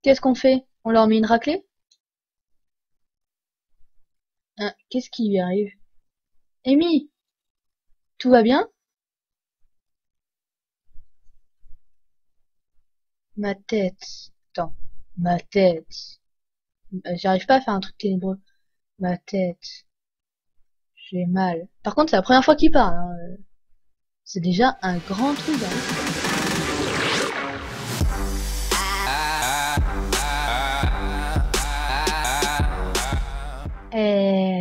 Qu'est-ce qu'on fait? On leur met une raclée? Hein, qu'est-ce qui lui arrive? Amy, tout va bien? Ma tête. Attends. Ma tête. J'arrive pas à faire un truc ténébreux. Ma tête. J'ai mal. Par contre, c'est la première fois qu'il parle, hein. C'est déjà un grand truc, hein.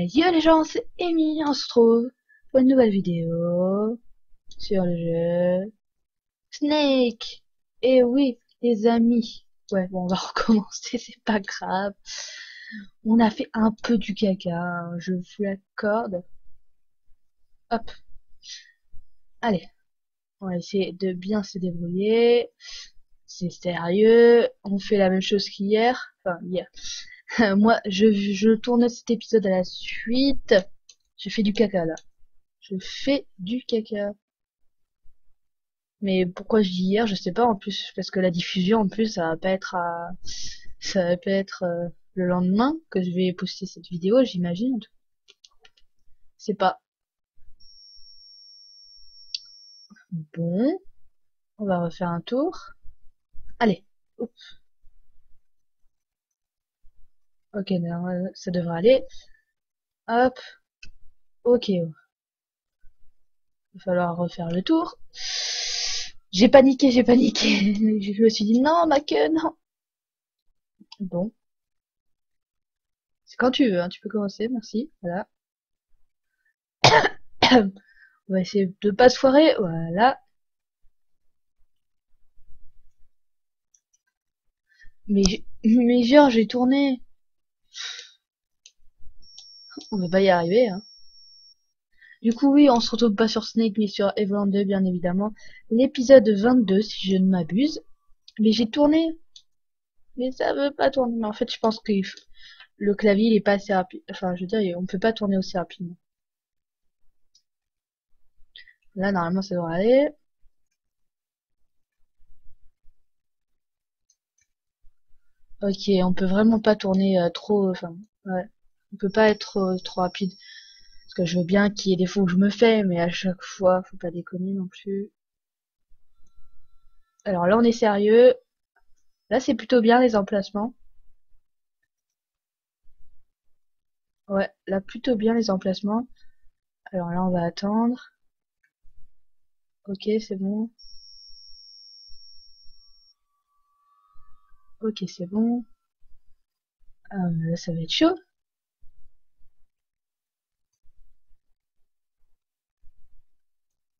Yo les gens, c'est Amy, on se retrouve pour une nouvelle vidéo sur le jeu Snake. Et oui, les amis. Ouais, bon, on va recommencer, c'est pas grave. On a fait un peu du caca, hein, je vous l'accorde. Hop, allez, on va essayer de bien se débrouiller. C'est sérieux, on fait la même chose qu'hier. Enfin, hier. Moi, je tourne cet épisode à la suite. Je fais du caca, là. Je fais du caca. Mais pourquoi je dis hier, je sais pas, en plus, parce que la diffusion, en plus, ça va pas être le lendemain que je vais poster cette vidéo, j'imagine. C'est pas. Bon, on va refaire un tour. Allez. Oups. Ok, ça devrait aller. Hop. Ok. Il va falloir refaire le tour. J'ai paniqué, j'ai paniqué. Je me suis dit non, ma queue, non. Bon. C'est quand tu veux, hein, tu peux commencer, merci. Voilà. On va essayer de pas se foirer. Voilà. Mais genre, j'ai tourné. On va pas y arriver, hein. Du coup, oui, on se retrouve pas sur Snake, mais sur Evoland 2, bien évidemment. L'épisode 22, si je ne m'abuse. Mais j'ai tourné. Mais ça veut pas tourner. Mais en fait, je pense que le clavier, il est pas assez rapide. Enfin, je veux dire, on peut pas tourner aussi rapidement. Là, normalement, ça devrait aller. Ok, on peut vraiment pas tourner trop. Enfin, ouais. On peut pas être trop rapide. Parce que je veux bien qu'il y ait des fois où je me fais, mais à chaque fois, faut pas déconner non plus. Alors là, on est sérieux. Là, c'est plutôt bien les emplacements. Ouais, là, plutôt bien les emplacements. Alors là, on va attendre. Ok, c'est bon. Ok, c'est bon. Là, ça va être chaud.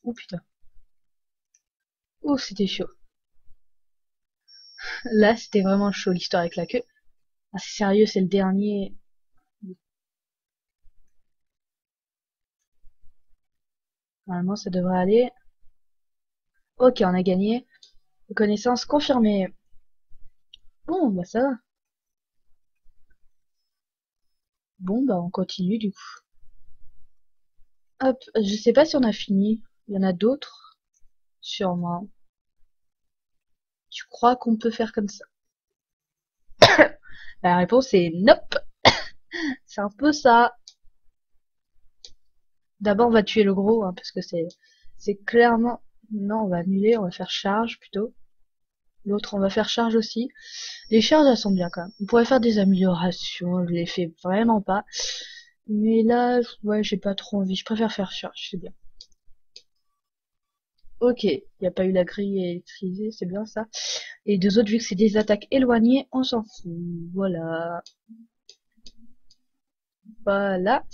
Oh putain. Oh, c'était chaud. Là, c'était vraiment chaud l'histoire avec la queue. Ah, c'est sérieux, c'est le dernier. Normalement, ça devrait aller. Ok, on a gagné. Connaissance confirmée. Bon, bah ça va. Bon, bah on continue du coup. Hop, je sais pas si on a fini. Il y en a d'autres. Sûrement. Tu crois qu'on peut faire comme ça? La réponse est nope. C'est un peu ça. D'abord, on va tuer le gros, hein, parce que c'est clairement... Non, on va annuler, on va faire charge plutôt. L'autre, on va faire charge aussi. Les charges, elles sont bien quand même. On pourrait faire des améliorations, je les fais vraiment pas. Mais là, ouais, j'ai pas trop envie. Je préfère faire charge, c'est bien. Ok, il n'y a pas eu la grille électrisée, c'est bien ça. Et deux autres, vu que c'est des attaques éloignées, on s'en fout. Voilà. Voilà.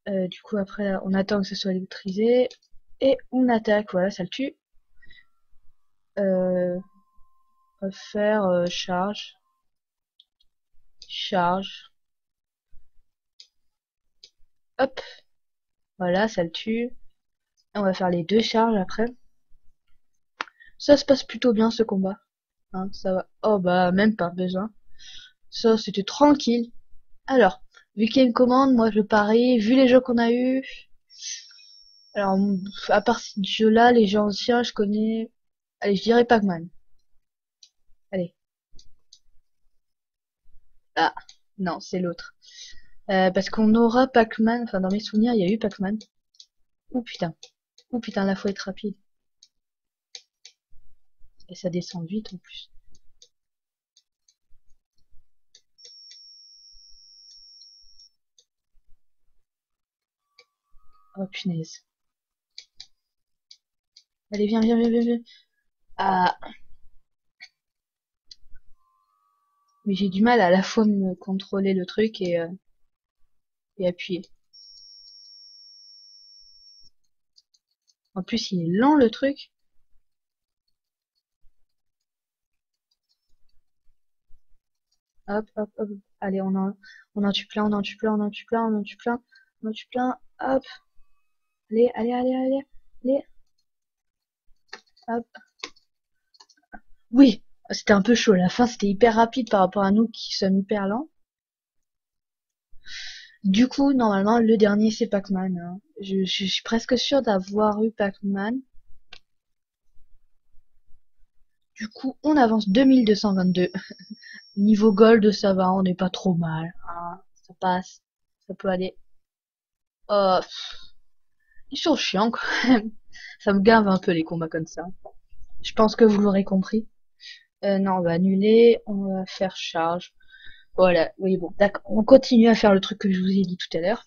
Du coup, après, on attend que ça soit électrisé. Et on attaque, voilà, ça le tue. On va faire charge. Charge. Hop. Voilà, ça le tue. On va faire les deux charges après. Ça se passe plutôt bien ce combat. Hein, ça va. Oh bah, même pas besoin. Ça, c'était tranquille. Alors, vu qu'il y a une commande, moi je parie, vu les jeux qu'on a eu. Alors, à part ce jeu-là, les jeux anciens, je connais. Allez, je dirais Pac-Man. Allez. Ah, non, c'est l'autre. Parce qu'on aura Pac-Man, enfin dans mes souvenirs, il y a eu Pac-Man. Ouh putain. Ouh putain, là faut être rapide. Et ça descend vite en plus. Oh punaise. Allez, viens, viens, viens, viens, viens. Ah, mais j'ai du mal à la fois me contrôler le truc et appuyer. En plus, il est lent le truc. Hop, hop, hop. Allez, on en tue plein, on en tue plein, on en tue plein, on en tue plein, on en tue plein. Hop. Allez, allez, allez, allez, allez. Hop. Oui, c'était un peu chaud. La fin, c'était hyper rapide par rapport à nous qui sommes hyper lents. Du coup, normalement, le dernier, c'est Pac-Man, hein. Je suis presque sûre d'avoir eu Pac-Man. Du coup, on avance 2222. Niveau gold, ça va, on n'est pas trop mal, hein. Ça passe. Ça peut aller. Oh, ils sont chiants, quand même. Ça me gave un peu les combats comme ça. Je pense que vous l'aurez compris. Non, on va annuler, on va faire charge. Voilà, oui, bon, d'accord. On continue à faire le truc que je vous ai dit tout à l'heure.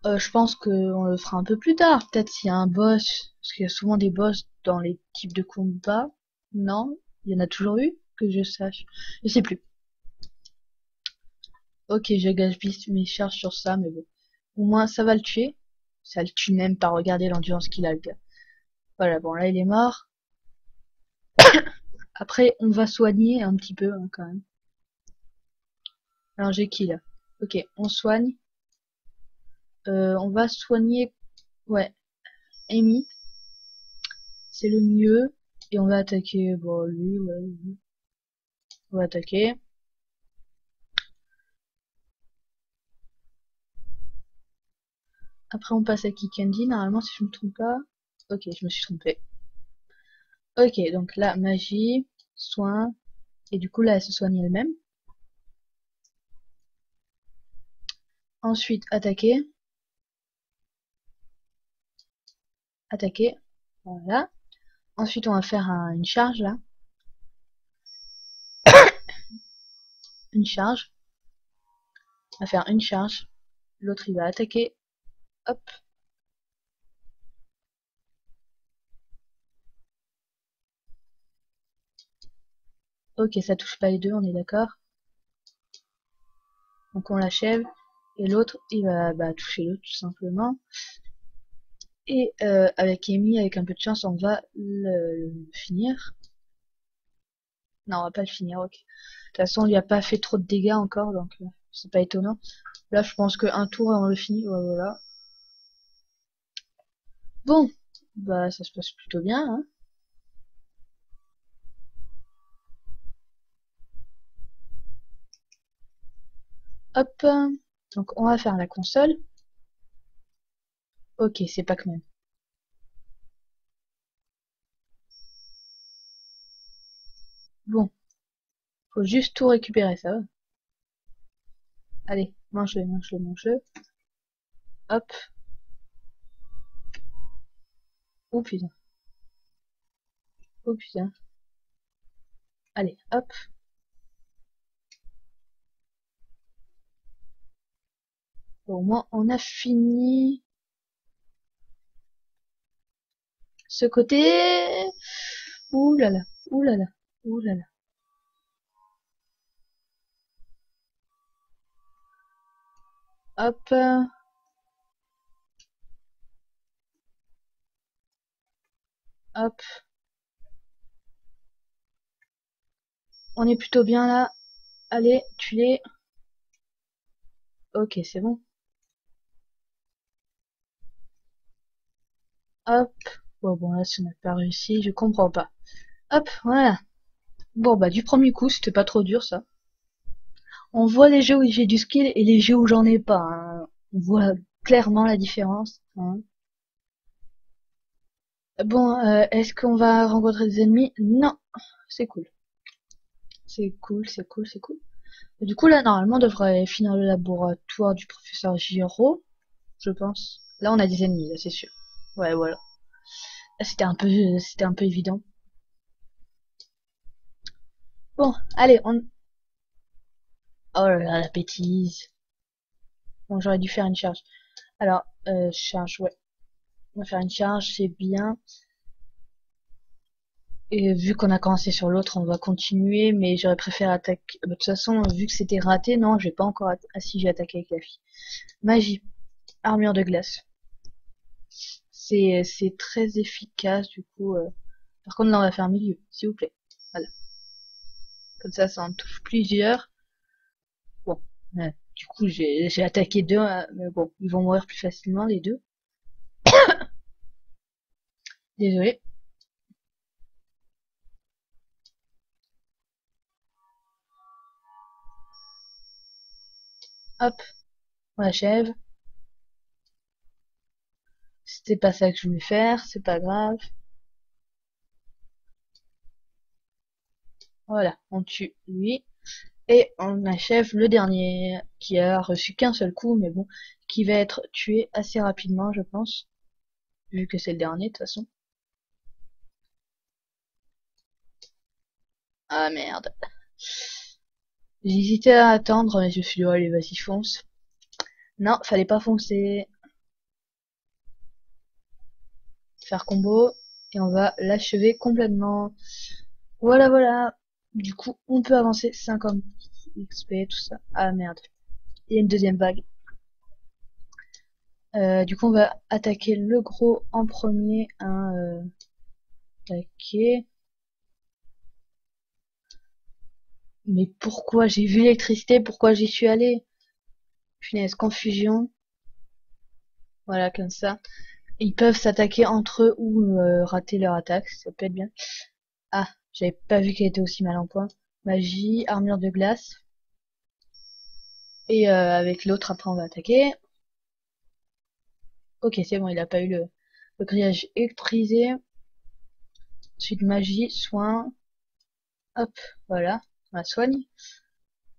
Je pense qu'on le fera un peu plus tard. Peut-être s'il y a un boss, parce qu'il y a souvent des boss dans les types de combats. Non, il y en a toujours eu, que je sache. Je sais plus. Ok, je gaspille mes charges sur ça, mais bon. Au moins, ça va le tuer. Ça le tue même pas, regarder l'endurance qu'il a, le gars. Voilà, bon, là, il est mort. Après, on va soigner un petit peu, hein, quand même. Alors, j'ai qui, là? Ok, on soigne. On va soigner, ouais, Amy. C'est le mieux. Et on va attaquer, bon, lui, ouais, lui. On va attaquer. Après, on passe à Kikendi, normalement, si je me trompe pas. Ok, je me suis trompé. Ok, donc là, magie, soin, et du coup, là, elle se soigne elle-même. Ensuite, attaquer, attaquer, voilà. Ensuite, on va faire une charge, là. Une charge. On va faire une charge. L'autre, il va attaquer. Hop. Ok, ça touche pas les deux, on est d'accord. Donc, on l'achève. Et l'autre, il va toucher l'autre, tout simplement. Et avec Amy, avec un peu de chance, on va le finir. Non, on va pas le finir, ok. De toute façon, on lui a pas fait trop de dégâts encore, donc c'est pas étonnant. Là, je pense qu'un tour et on le finit, voilà. Bon, bah ça se passe plutôt bien, hein. Hop, donc on va faire la console. Ok, c'est Pac-Man. Bon, faut juste tout récupérer, ça va. Allez, mange-le, mange-le, mange-le. Hop. Oh putain, oh putain. Allez, hop. Bon, au moins, on a fini ce côté. Ouh là là, ouh là là, ouh là là. Hop, hop. On est plutôt bien là. Allez, tu l'es. Ok, c'est bon. Hop. Bon, là, ça n'a pas réussi, je comprends pas. Hop, voilà. Bon, bah, du premier coup, c'était pas trop dur, ça. On voit les jeux où j'ai du skill et les jeux où j'en ai pas, hein. On voit clairement la différence, hein. Bon, est-ce qu'on va rencontrer des ennemis? Non. C'est cool. C'est cool, c'est cool, c'est cool. Du coup, là, normalement, on devrait finir le laboratoire du professeur Giraud, je pense. Là, on a des ennemis, là, c'est sûr. Ouais, voilà. Là, c'était un peu évident. Bon, allez, on... Oh là là, la bêtise. Bon, j'aurais dû faire une charge. Alors, charge, ouais. On va faire une charge, c'est bien. Et vu qu'on a commencé sur l'autre, on va continuer, mais j'aurais préféré attaquer. De toute façon, vu que c'était raté, non, j'ai pas encore. Ah si, j'ai attaqué avec la fille. Magie, armure de glace. C'est très efficace, du coup. Par contre, là, on va faire milieu, s'il vous plaît. Voilà. Comme ça en touche plusieurs. Bon, du coup, j'ai attaqué deux, mais bon, ils vont mourir plus facilement, les deux. Désolé. Hop, on achève. C'était pas ça que je voulais faire, c'est pas grave. Voilà, on tue lui. Et on achève le dernier, qui a reçu qu'un seul coup, mais bon, qui va être tué assez rapidement, je pense, vu que c'est le dernier, de toute façon. Ah merde. J'hésitais à attendre, mais je me suis dit, oh, allez, vas-y, fonce. Non, fallait pas foncer. Faire combo, et on va l'achever complètement. Voilà, voilà. Du coup, on peut avancer 50 XP, tout ça. Ah merde. Il y a une deuxième vague. Du coup, on va attaquer le gros en premier. Hein, attaquer. Mais pourquoi j'ai vu l'électricité? Pourquoi j'y suis allé? Punaise, confusion. Voilà, comme ça. Ils peuvent s'attaquer entre eux ou rater leur attaque. Ça peut être bien. Ah, j'avais pas vu qu'elle était aussi mal en point. Magie, armure de glace. Et avec l'autre, après, on va attaquer. Ok, c'est bon, il a pas eu le grillage électrisé. Ensuite, magie, soin. Hop, voilà. On la soigne.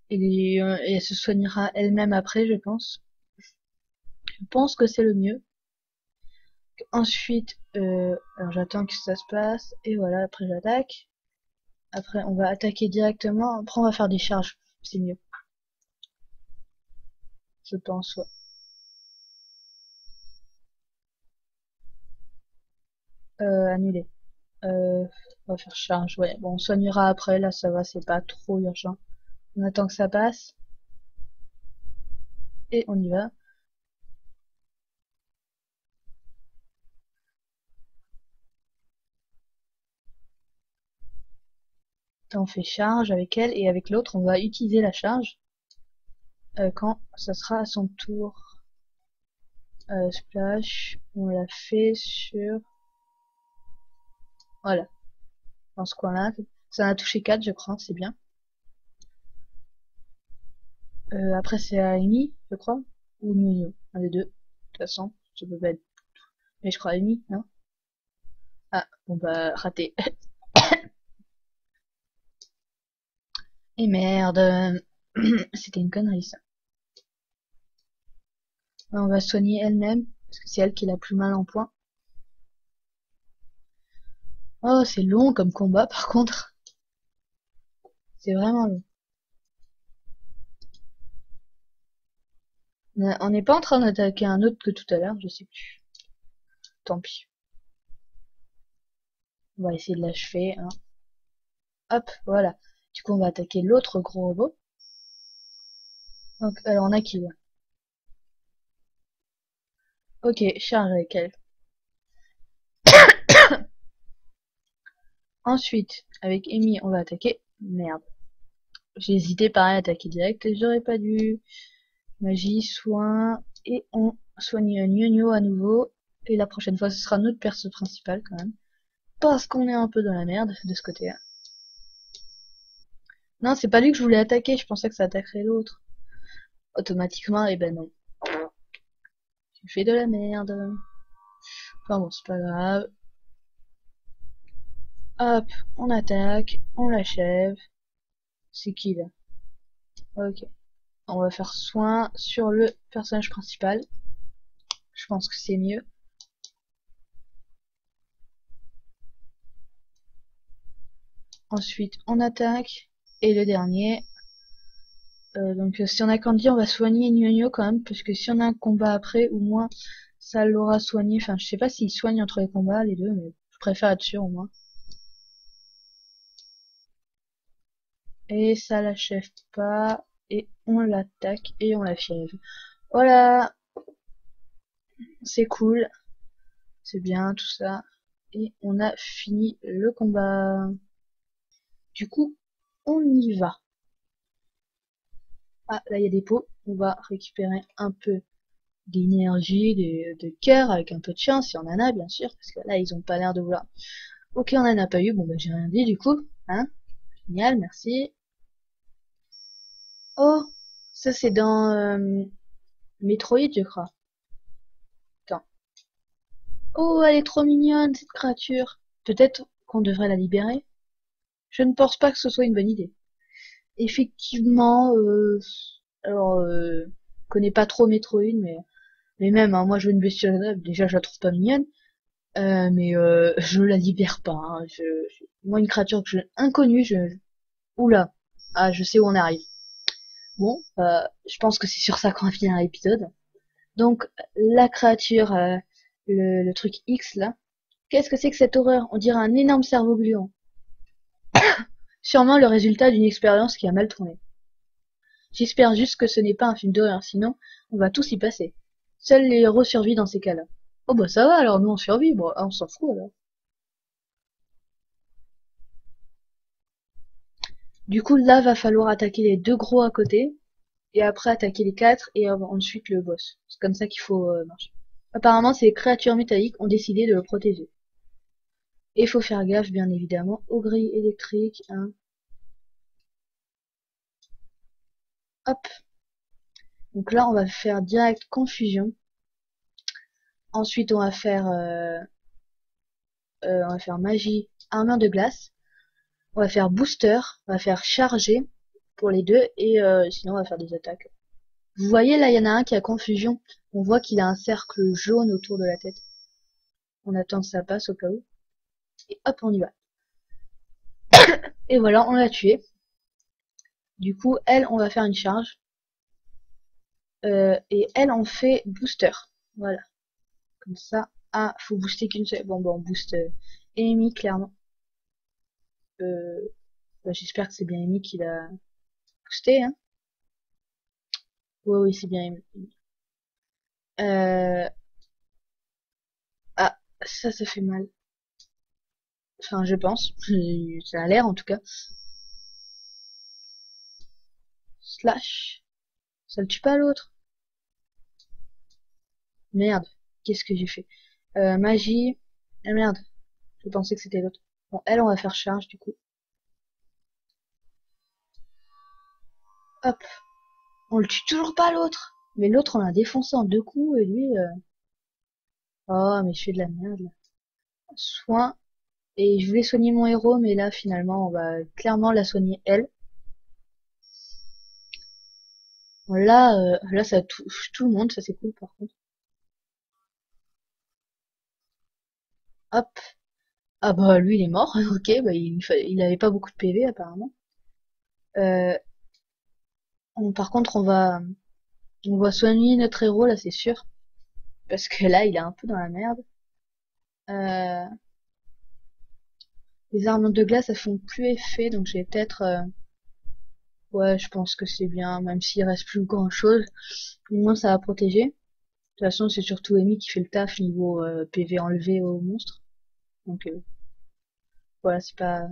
Et elle se soignera elle-même après, je pense. Je pense que c'est le mieux. Ensuite, alors j'attends que ça se passe. Et voilà, après j'attaque. Après, on va attaquer directement. Après, on va faire des charges. C'est mieux, je pense, ouais. Annuler. On va faire charge, ouais. Bon, on soignera après, là, ça va, c'est pas trop urgent. On attend que ça passe. Et on y va. On fait charge avec elle. Et avec l'autre, on va utiliser la charge quand ça sera à son tour. Splash. On l'a fait sur... Voilà. Dans ce coin-là. Ça a touché 4, je crois. C'est bien. Après, c'est à Amy, je crois. Ou Nuno. Un des deux. De toute façon, ça peut pas être. Mais je crois Amy, non? Ah, bon bah, raté. Et merde. C'était une connerie, ça. On va soigner elle-même. Parce que c'est elle qui est la plus mal en point. Oh, c'est long comme combat, par contre. C'est vraiment long. On n'est pas en train d'attaquer un autre que tout à l'heure, je sais plus. Tant pis. On va essayer de l'achever, hein. Hop, voilà. Du coup, on va attaquer l'autre gros robot. Donc, alors, on a qui, là? Ok, charge avec elle. Ensuite, avec Amy, on va attaquer. Merde. J'ai hésité pareil à attaquer direct. J'aurais pas dû. Magie, soin. Et on soigne Nyonya à nouveau. Et la prochaine fois, ce sera notre perso principal quand même. Parce qu'on est un peu dans la merde de ce côté-là. Non, c'est pas lui que je voulais attaquer. Je pensais que ça attaquerait l'autre. Automatiquement, et ben non. Tu fais de la merde. Enfin bon, c'est pas grave. Hop, on attaque. On l'achève. C'est qui là? Ok. On va faire soin sur le personnage principal. Je pense que c'est mieux. Ensuite, on attaque. Et le dernier. Donc si on a Candy, on va soigner Nyonya quand même. Parce que si on a un combat après, au moins, ça l'aura soigné. Enfin, je sais pas s'il soigne entre les combats, les deux. Mais je préfère être sûr au moins. Et ça l'achève pas. Et on l'attaque. Et on l'achève. Voilà. C'est cool. C'est bien tout ça. Et on a fini le combat. Du coup, on y va. Ah, là il y a des pots. On va récupérer un peu d'énergie, de cœur, avec un peu de chance, si on en a bien sûr, parce que là ils ont pas l'air de vouloir. Ok, on en a pas eu, bon bah j'ai rien dit du coup. Hein, génial, merci. Oh, ça c'est dans Metroid je crois. Attends. Oh, elle est trop mignonne cette créature. Peut-être qu'on devrait la libérer. Je ne pense pas que ce soit une bonne idée. Effectivement, alors, je connais pas trop Metroid, mais même, hein, moi je veux une bestiole, déjà je la trouve pas mignonne, mais je la libère pas. Hein, moi une créature que inconnue, oula, ah je sais où on arrive. Bon, je pense que c'est sur ça qu'on va finir l'épisode. Donc la créature, le truc X là, qu'est-ce que c'est que cette horreur? On dirait un énorme cerveau gluant. Sûrement le résultat d'une expérience qui a mal tourné. J'espère juste que ce n'est pas un film d'horreur, sinon on va tous y passer. Seuls les héros survivent dans ces cas-là. Oh bah ça va alors, nous on survit, bon, on s'en fout alors. Du coup là va falloir attaquer les deux gros à côté, et après attaquer les quatre, et ensuite le boss. C'est comme ça qu'il faut marcher. Apparemment ces créatures métalliques ont décidé de le protéger. Et faut faire gaffe bien évidemment aux grilles électriques, hein. Hop. Donc là on va faire direct confusion. Ensuite on va faire magie, armure de glace. On va faire booster, on va faire charger pour les deux et sinon on va faire des attaques. Vous voyez là il y en a un qui a confusion. On voit qu'il a un cercle jaune autour de la tête. On attend que ça passe au cas où. Et hop on y va. Et voilà on l'a tué. Du coup elle on va faire une charge. Et elle on fait booster. Voilà. Comme ça. Ah faut booster qu'une seule. Bon on booste Amy clairement. Bah, j'espère que c'est bien Amy qui l'a boosté. Hein. Oui c'est bien Amy. Euh, Ah, ça fait mal. Enfin, je pense. Ça a l'air en tout cas. Slash. Ça le tue pas l'autre. Merde. Qu'est-ce que j'ai fait? Magie. Ah merde. Je pensais que c'était l'autre. Bon, elle, on va faire charge du coup. Hop. On le tue toujours pas l'autre. Mais l'autre, on l'a défoncé en deux coups et lui. Oh, mais je fais de la merde là. Soin. Et je voulais soigner mon héros, mais là, finalement, on va clairement la soigner elle. Bon, là, ça touche tout le monde, ça c'est cool par contre. Hop. Ah bah lui il est mort, ok, bah il avait pas beaucoup de PV apparemment. Euh, par contre on va soigner notre héros là c'est sûr, parce que là il est un peu dans la merde. Euh, les armes de glace elles font plus effet donc je vais peut-être ouais je pense que c'est bien, même s'il reste plus grand chose, au moins ça va protéger. De toute façon c'est surtout Amy qui fait le taf niveau PV enlevé aux monstres. Donc voilà c'est pas.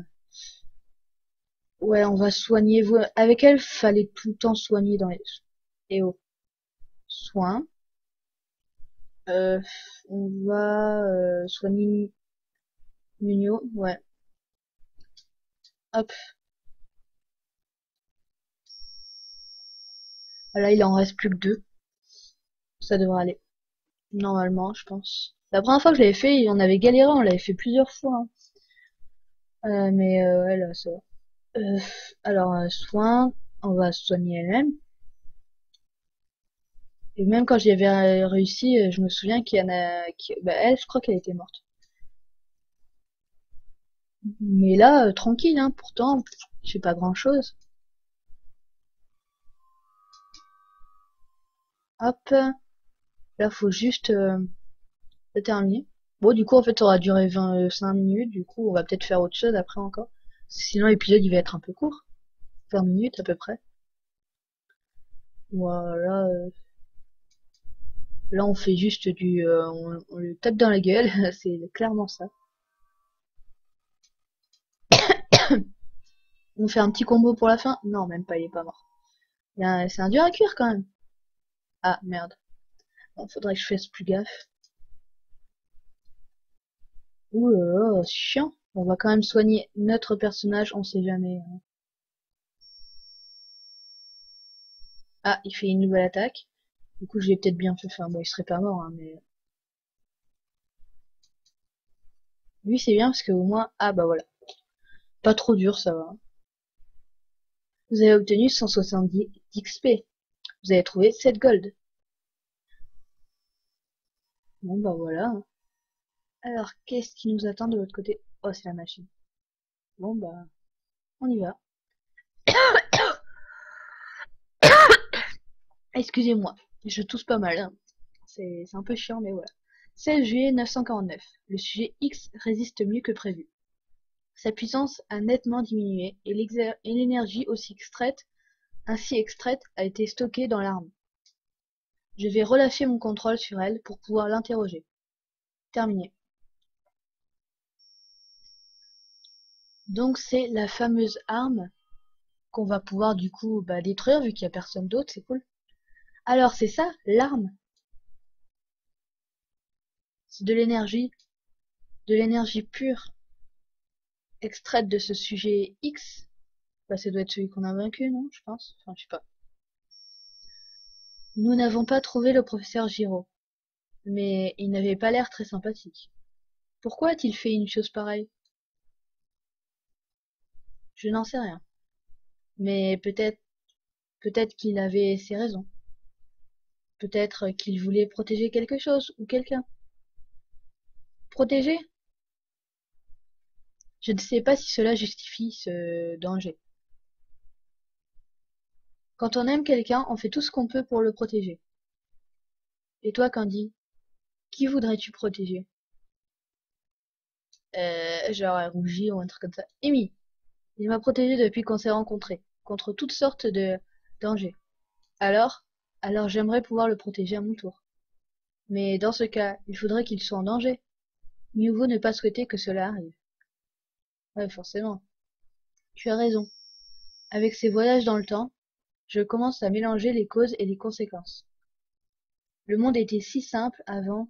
Ouais on va soigner. Avec elle fallait tout le temps soigner dans les. Et oh. Soins. Euh, on va soigner Nuno, ouais. Hop. Là, il en reste plus que deux. Ça devrait aller. Normalement, je pense. La première fois que je l'avais fait, on avait galéré, on l'avait fait plusieurs fois. Hein. Mais ouais, là, ça va. Alors, soin. on va se soigner elle-même. Et même quand j'y avais réussi, je me souviens qu'il y en a, bah, elle, je crois qu'elle était morte. Mais là, tranquille, hein, pourtant, je fais pas grand-chose. Hop, là, faut juste terminer. Bon, du coup, en fait, ça aura duré 25 minutes. Du coup, on va peut-être faire autre chose après encore. Sinon, l'épisode, il va être un peu court. 20 minutes à peu près. Voilà. Là, on fait juste on le tape dans la gueule. C'est clairement ça. On fait un petit combo pour la fin. Non, même pas, il est pas mort. C'est un dur à cuire quand même. Ah, merde. Bon, faudrait que je fasse plus gaffe. Ouh là là, c'est chiant. On va quand même soigner notre personnage, on sait jamais, hein. Ah, il fait une nouvelle attaque. Du coup, je l'ai peut-être bien fait. Enfin, bon, il serait pas mort, hein, mais lui, c'est bien parce que au moins, ah bah voilà. Pas trop dur, ça va. Vous avez obtenu 170 d'XP. Vous avez trouvé 7 gold. Bon, bah voilà. Alors, qu'est-ce qui nous attend de l'autre côté? Oh, c'est la machine. Bon, bah, on y va. Excusez-moi, je tousse pas mal, hein. C'est un peu chiant, mais voilà. 16 juillet 949. Le sujet X résiste mieux que prévu. Sa puissance a nettement diminué et l'énergie ainsi extraite a été stockée dans l'arme. Je vais relâcher mon contrôle sur elle pour pouvoir l'interroger. Terminé. Donc c'est la fameuse arme qu'on va pouvoir du coup détruire vu qu'il n'y a personne d'autre, c'est cool. Alors c'est ça, l'arme. C'est de l'énergie pure, extraite de ce sujet X. Bah ça doit être celui qu'on a vaincu, non, je pense. Enfin, je sais pas. Nous n'avons pas trouvé le professeur Giraud, mais il n'avait pas l'air très sympathique. Pourquoi a-t-il fait une chose pareille? Je n'en sais rien. Mais peut-être qu'il avait ses raisons. Peut-être qu'il voulait protéger quelque chose ou quelqu'un. Protéger? Je ne sais pas si cela justifie ce danger. Quand on aime quelqu'un, on fait tout ce qu'on peut pour le protéger. Et toi, Candy, qui voudrais-tu protéger? Genre un rougi ou un truc comme ça. Amy, il m'a protégé depuis qu'on s'est rencontrés, contre toutes sortes de dangers. Alors, alors j'aimerais pouvoir le protéger à mon tour. Mais dans ce cas, il faudrait qu'il soit en danger. Mieux vaut ne pas souhaiter que cela arrive. Ouais, forcément. Tu as raison. Avec ces voyages dans le temps, je commence à mélanger les causes et les conséquences. Le monde était si simple avant,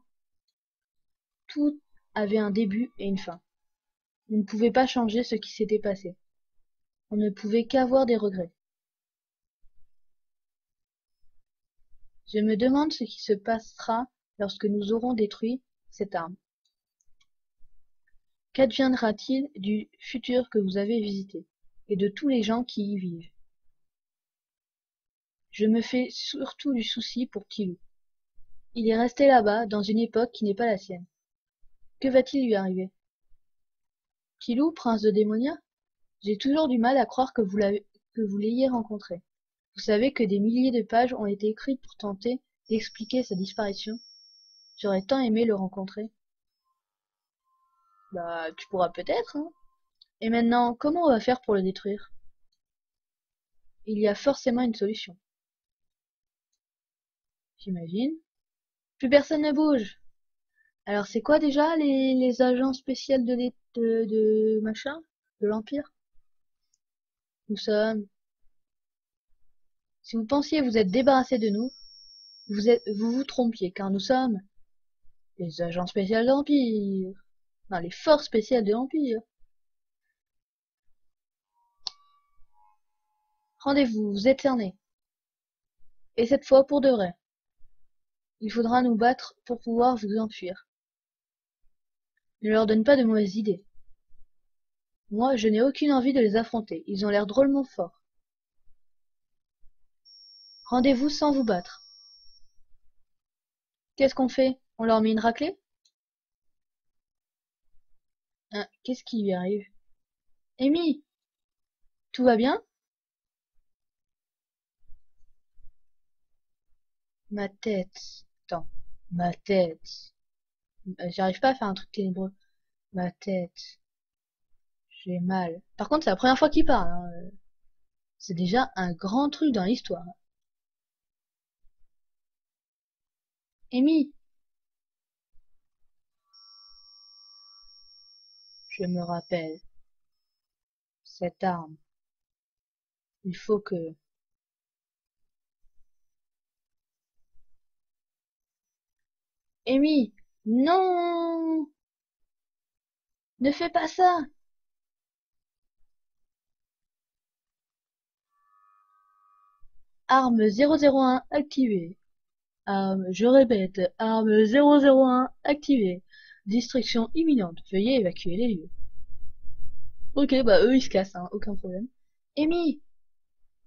tout avait un début et une fin. On ne pouvait pas changer ce qui s'était passé. On ne pouvait qu'avoir des regrets. Je me demande ce qui se passera lorsque nous aurons détruit cette arme. Qu'adviendra-t-il du futur que vous avez visité, et de tous les gens qui y vivent? Je me fais surtout du souci pour Tyloo. Il est resté là-bas, dans une époque qui n'est pas la sienne. Que va-t-il lui arriver? Tyloo, prince de Démonia? J'ai toujours du mal à croire que vous l'ayez rencontré. Vous savez que des milliers de pages ont été écrites pour tenter d'expliquer sa disparition. J'aurais tant aimé le rencontrer. Bah, tu pourras peut-être, hein. Et maintenant, comment on va faire pour le détruire? Il y a forcément une solution. J'imagine. Plus personne ne bouge. Alors c'est quoi déjà les agents spéciaux de machin? De l'Empire? Nous sommes. Si vous pensiez vous être débarrassé de nous, vous vous trompiez, car nous sommes les agents spéciaux de l'Empire. Non, les forces spéciales de l'Empire. Rendez-vous, vous êtes cernés. Et cette fois pour de vrai. Il faudra nous battre pour pouvoir vous enfuir. Ne leur donne pas de mauvaises idées. Moi, je n'ai aucune envie de les affronter. Ils ont l'air drôlement forts. Rendez-vous sans vous battre. Qu'est-ce qu'on fait? On leur met une raclée? Hein, qu'est-ce qui lui arrive? Amy, tout va bien? Ma tête. Attends. Ma tête. J'arrive pas à faire un truc ténébreux. Ma tête. J'ai mal. Par contre, c'est la première fois qu'il parle, hein. C'est déjà un grand truc dans l'histoire. Amy, je me rappelle. Cette arme. Il faut que... Amy, non! Ne fais pas ça! Arme 001 activée. Je répète, arme 001 activée. Destruction imminente. Veuillez évacuer les lieux. Ok, bah eux ils se cassent, hein, aucun problème. Amy,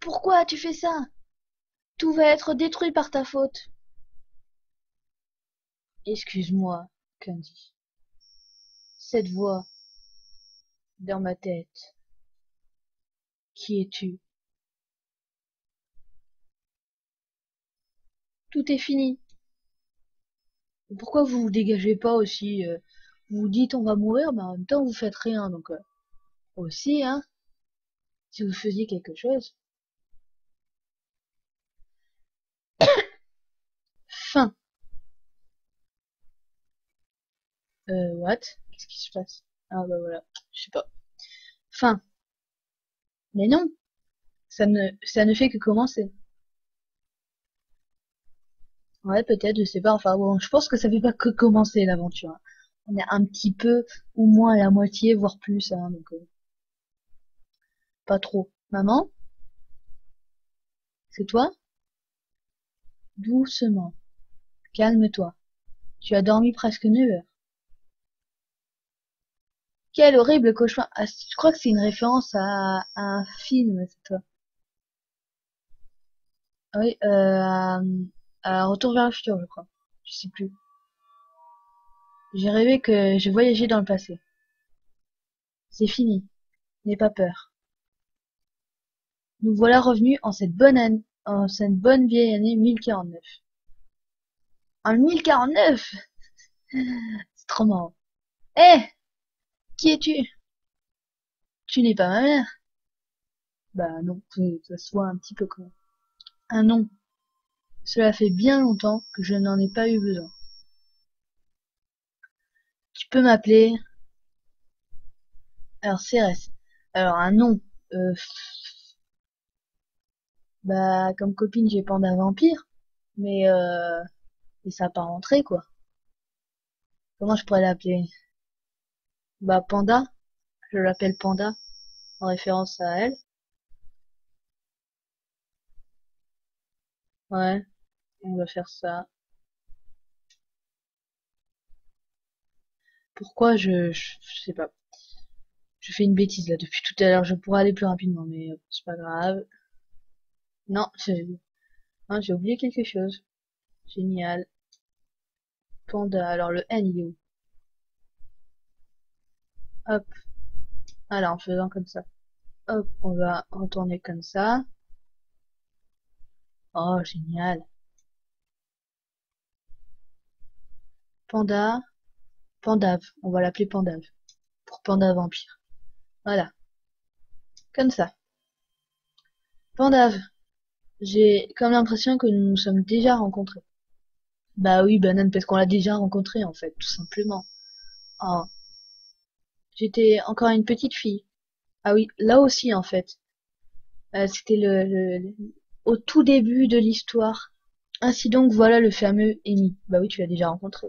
pourquoi tu fais ça? Tout va être détruit par ta faute. Excuse-moi, Candy. Cette voix dans ma tête. Qui es-tu? Tout est fini. Pourquoi vous vous dégagez pas aussi vous dites on va mourir, mais en même temps vous faites rien, donc aussi, hein, si vous faisiez quelque chose. Fin. What? Qu'est-ce qui se passe? Ah bah voilà, je sais pas. Fin. Mais non, ça ne fait que commencer. Ouais, peut-être, je sais pas. Enfin bon, je pense que ça fait pas que commencer l'aventure, hein. On est un petit peu, ou moins à la moitié, voire plus, hein, donc pas trop. Maman, c'est toi? Doucement. Calme-toi. Tu as dormi presque 9 heures. Quel horrible cauchemar. Ah, je crois que c'est une référence à un film, c'est toi. Ah oui, à Retour vers le futur, je crois. Je sais plus. J'ai rêvé que je voyageais dans le passé. C'est fini. N'aie pas peur. Nous voilà revenus en cette bonne vieille année 1049. En 1049? C'est trop marrant. Eh! Qui es-tu? Tu n'es pas ma mère. Bah non, ça se voit un petit peu comment. Un nom. Cela fait bien longtemps que je n'en ai pas eu besoin. Tu peux m'appeler... Alors Cérès. Alors un nom. Euh, Bah comme copine j'ai Panda Vampire. Mais ça a pas rentré quoi. Comment je pourrais l'appeler? Bah Panda. Je l'appelle Panda. En référence à elle. Ouais. On va faire ça. Pourquoi je sais pas. Je fais une bêtise là depuis tout à l'heure. Je pourrais aller plus rapidement, mais c'est pas grave. Non, j'ai oublié quelque chose. Génial. Panda. Alors le N il est où? Hop. Voilà, en faisant comme ça. Hop, on va retourner comme ça. Oh, génial. Panda. Pandave. On va l'appeler Pandave. Pour Panda Vampire. Voilà. Comme ça. Pandave. J'ai comme l'impression que nous nous sommes déjà rencontrés. Bah oui, banane, parce qu'on l'a déjà rencontré, en fait, tout simplement. Oh, j'étais encore une petite fille. Ah oui, là aussi, en fait. C'était au tout début de l'histoire. Ainsi donc, voilà le fameux Amy. Bah oui, tu l'as déjà rencontré.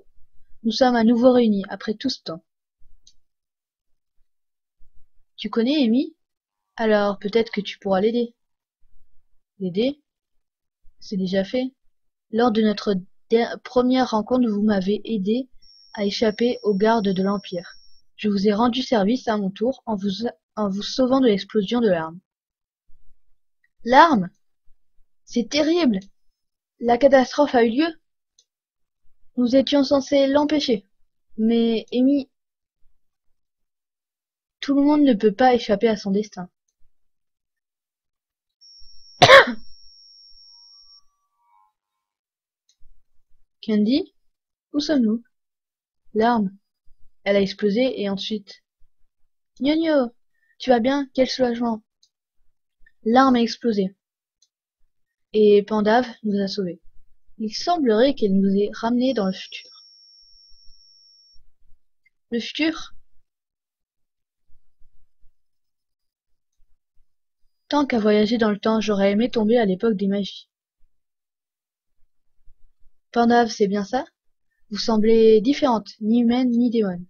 Nous sommes à nouveau réunis, après tout ce temps. Tu connais Amy? Alors, peut-être que tu pourras l'aider. L'aider? C'est déjà fait. Lors de notre première rencontre, vous m'avez aidé à échapper aux gardes de l'Empire. Je vous ai rendu service à mon tour en vous sauvant de l'explosion de l'arme. L'arme? C'est terrible! La catastrophe a eu lieu? Nous étions censés l'empêcher. Mais Amy, tout le monde ne peut pas échapper à son destin. Candy? Où sommes-nous? L'arme. Elle a explosé et ensuite... Gnogno! Tu vas bien? Quel soulagement! L'arme a explosé. Et Pandav nous a sauvés. Il semblerait qu'elle nous ait ramenés dans le futur. Le futur? Tant qu'à voyager dans le temps, j'aurais aimé tomber à l'époque des magies. Pandav, c'est bien ça? Vous semblez différente, ni humaine ni démon.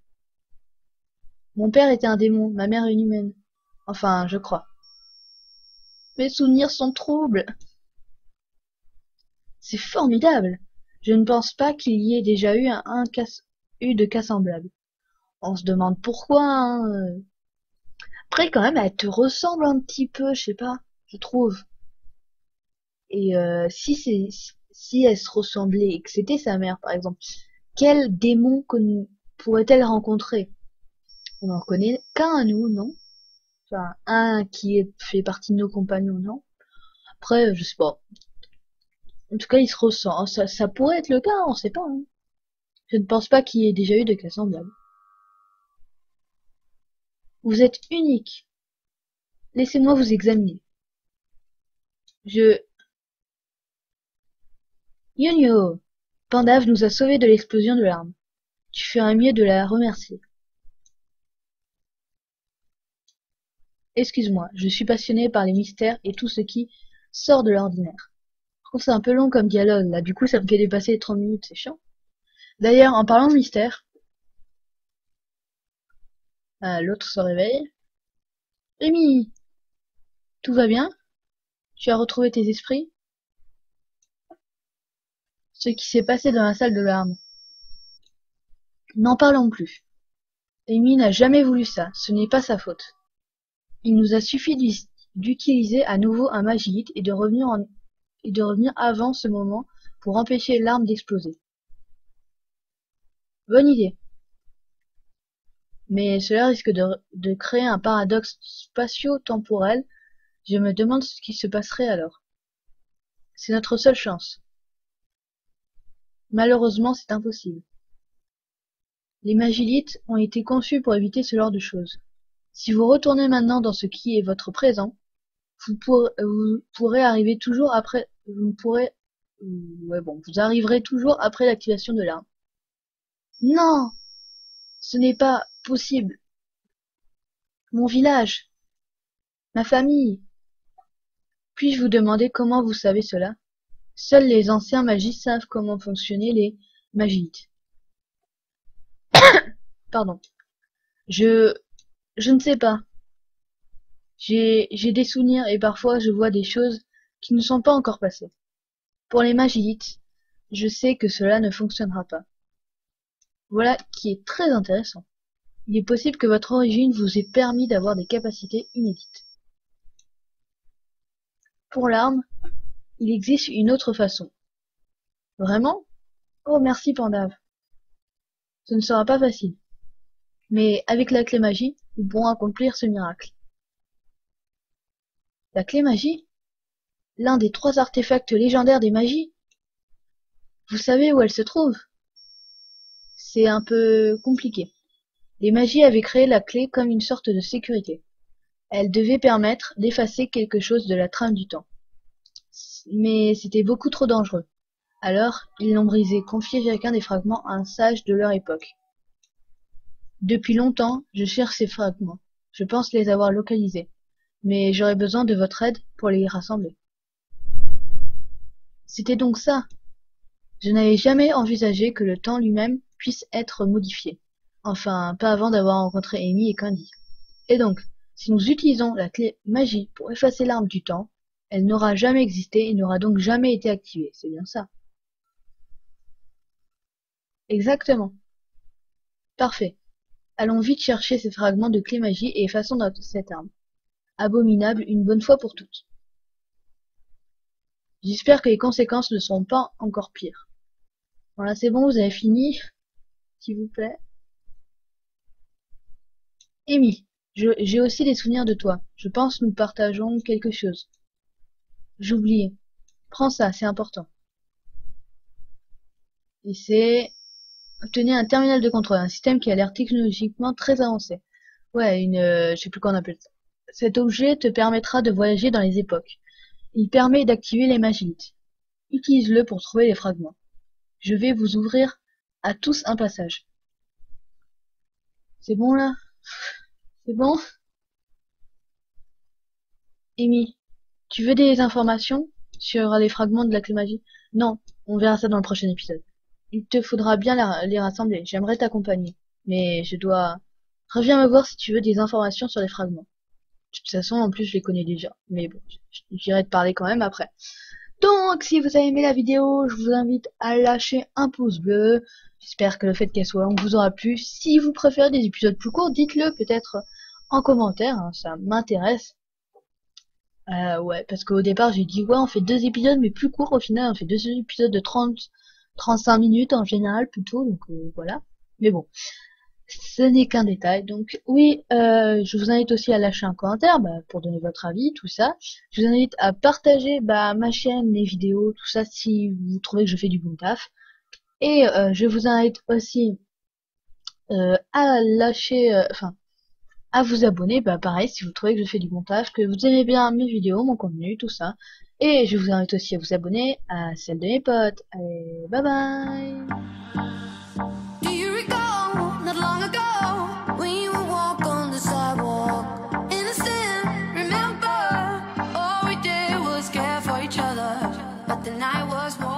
Mon père était un démon, ma mère une humaine. Enfin, je crois. Mes souvenirs sont troubles. C'est formidable. Je ne pense pas qu'il y ait déjà eu de cas semblables. On se demande pourquoi, hein. Après, quand même, elle te ressemble un petit peu, je sais pas, je trouve. Et si elle se ressemblait et que c'était sa mère, par exemple, quel démon pourrait-elle rencontrer? On en connaît qu'un, nous, non? Enfin, un fait partie de nos compagnons, non? Après, je sais pas. En tout cas, il se ressent. Ça pourrait être le cas, on sait pas, hein. Je ne pense pas qu'il y ait déjà eu de cas semblables. Vous êtes unique. Laissez-moi vous examiner. Je... Yonyo! Pandav nous a sauvés de l'explosion de l'arme. Tu ferais mieux de la remercier. Excuse-moi, je suis passionné par les mystères et tout ce qui sort de l'ordinaire. Je trouve ça un peu long comme dialogue, là, du coup ça me fait dépasser les 30 minutes, c'est chiant. D'ailleurs, en parlant de mystère, l'autre se réveille. Amy, tout va bien? Tu as retrouvé tes esprits? Ce qui s'est passé dans la salle de l'arme. N'en parlons plus. Amy n'a jamais voulu ça, ce n'est pas sa faute. Il nous a suffi d'utiliser à nouveau un Magihit et de revenir avant ce moment pour empêcher l'arme d'exploser. Bonne idée. Mais cela risque de créer un paradoxe spatio-temporel. Je me demande ce qui se passerait alors. C'est notre seule chance. Malheureusement, c'est impossible. Les Magilites ont été conçus pour éviter ce genre de choses. Si vous retournez maintenant dans ce qui est votre présent, vous pourrez arriver toujours après, vous arriverez toujours après l'activation de l'arme. Non! Ce n'est pas possible. Mon village. Ma famille. Puis-je vous demander comment vous savez cela? Seuls les anciens magis savent comment fonctionnaient les Magilites. Pardon. Je ne sais pas. J'ai des souvenirs et parfois je vois des choses qui ne sont pas encore passées. Pour les Magilites, je sais que cela ne fonctionnera pas. Voilà qui est très intéressant. Il est possible que votre origine vous ait permis d'avoir des capacités inédites. Pour l'arme, il existe une autre façon. Vraiment? Oh merci Pandav. Ce ne sera pas facile. Mais avec la clé magie, nous pourrons accomplir ce miracle. La clé magie? L'un des 3 artefacts légendaires des magies? Vous savez où elle se trouve? C'est un peu compliqué. Les magies avaient créé la clé comme une sorte de sécurité. Elle devait permettre d'effacer quelque chose de la trame du temps. Mais c'était beaucoup trop dangereux. Alors, ils l'ont brisée, confié chacun des fragments à un sage de leur époque. Depuis longtemps, je cherche ces fragments. Je pense les avoir localisés. Mais j'aurais besoin de votre aide pour les rassembler. C'était donc ça. Je n'avais jamais envisagé que le temps lui-même puisse être modifié. Enfin, pas avant d'avoir rencontré Amy et Candy. Et donc, si nous utilisons la clé magie pour effacer l'arme du temps, elle n'aura jamais existé et n'aura donc jamais été activée. C'est bien ça. Exactement. Parfait. Allons vite chercher ces fragments de clé magie et effaçons cette arme. Abominable une bonne fois pour toutes. J'espère que les conséquences ne seront pas encore pires. Voilà, c'est bon, vous avez fini, s'il vous plaît. Amy, j'ai aussi des souvenirs de toi. Je pense que nous partageons quelque chose. J'oubliais. Prends ça, c'est important. Et c'est obtenir un terminal de contrôle, un système qui a l'air technologiquement très avancé. Ouais, je sais plus comment on appelle ça. Cet objet te permettra de voyager dans les époques. Il permet d'activer les magnétiques. Utilise-le pour trouver les fragments. Je vais vous ouvrir à tous un passage. C'est bon là? C'est bon? Amy, tu veux des informations sur les fragments de la clé magie? Non, on verra ça dans le prochain épisode. Il te faudra bien les rassembler. J'aimerais t'accompagner, mais je dois... Reviens me voir si tu veux des informations sur les fragments. De toute façon, en plus, je les connais déjà. Mais bon, j'irai te parler quand même après. Donc, si vous avez aimé la vidéo, je vous invite à lâcher un pouce bleu. J'espère que le fait qu'elle soit longue vous aura plu. Si vous préférez des épisodes plus courts, dites-le peut-être en commentaire, hein, ça m'intéresse. Ouais, parce qu'au départ, j'ai dit, ouais, on fait 2 épisodes, mais plus courts au final. On fait 2 épisodes de 35 minutes en général, plutôt, donc voilà. Mais bon, ce n'est qu'un détail. Donc oui, je vous invite aussi à lâcher un commentaire pour donner votre avis, tout ça. Je vous invite à partager ma chaîne, les vidéos, tout ça, si vous trouvez que je fais du bon taf. Et je vous invite aussi à lâcher, à vous abonner, pareil, si vous trouvez que je fais du bon taf, que vous aimez bien mes vidéos, mon contenu, tout ça. Et je vous invite aussi à vous abonner à celle de mes potes. Allez, bye bye! Do you recall not long ago when you would walk on the sidewalk? Innocent, remember? All we did was care for each other, but the night was more.